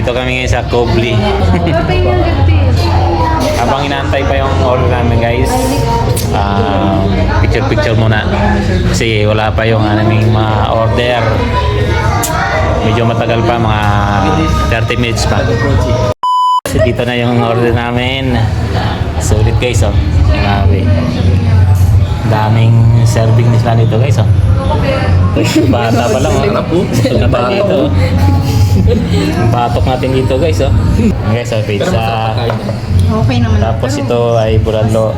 Dito kami ngayon sa Kobli. Habang inaantay pa yung order namin guys, picture muna. Kasi wala pa yung aming ma-order. Medyo matagal pa, mga 30 minutes pa. Kasi dito na yung order namin. Sulit guys, oh. Grabe. Daming serving nila dito guys, oh. Bata pa lang, oh. Bata dito. Ang batok natin dito guys, oh. Guys, oh, pizza. Okay naman. Tapos ito ay bulalo.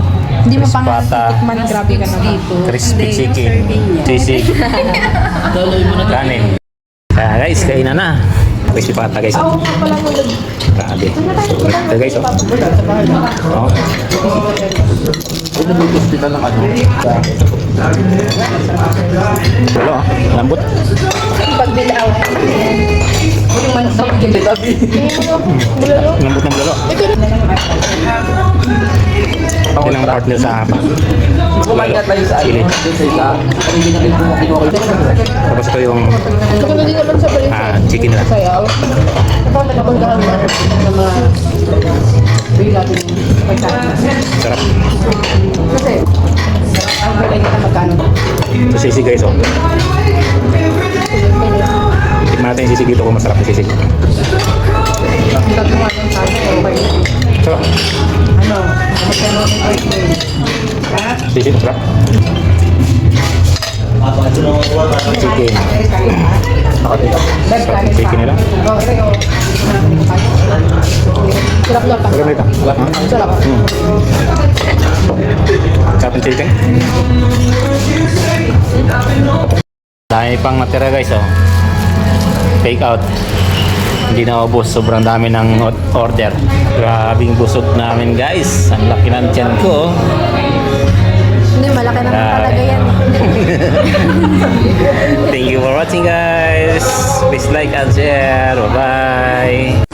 Hindi mo pa nga Crispata, tikman, grabe ka naman dito. crispy chicken, sisig, kanin. Kaya guys, kainan na. Crispy pata guys. Grabe. Ito guys, oh. Oh. Wala, oh. Lambot. Pagbilaw. Lambot ng bulalo. Yan ang partner sa apa. Chili. Tapos ito yung chicken nila. Sarap. Ito sisig guys, oh. Tikman natin yung sisig dito kung masarap yung sisig. Sarap. Sisig masarap. Chicken. Sarap yung chicken nila. Sarap lang pa. Sarap nito. Sarap. Sarap yung chicken. Dami pang natira guys, oh. Take out. Hindi na ubos, sobrang dami ng order. Grabing busog namin guys. Ang laki ng tiyan ko, oh. Hindi, malaki naman talaga yan. Thank you for watching guys. Please like and share. Bye bye.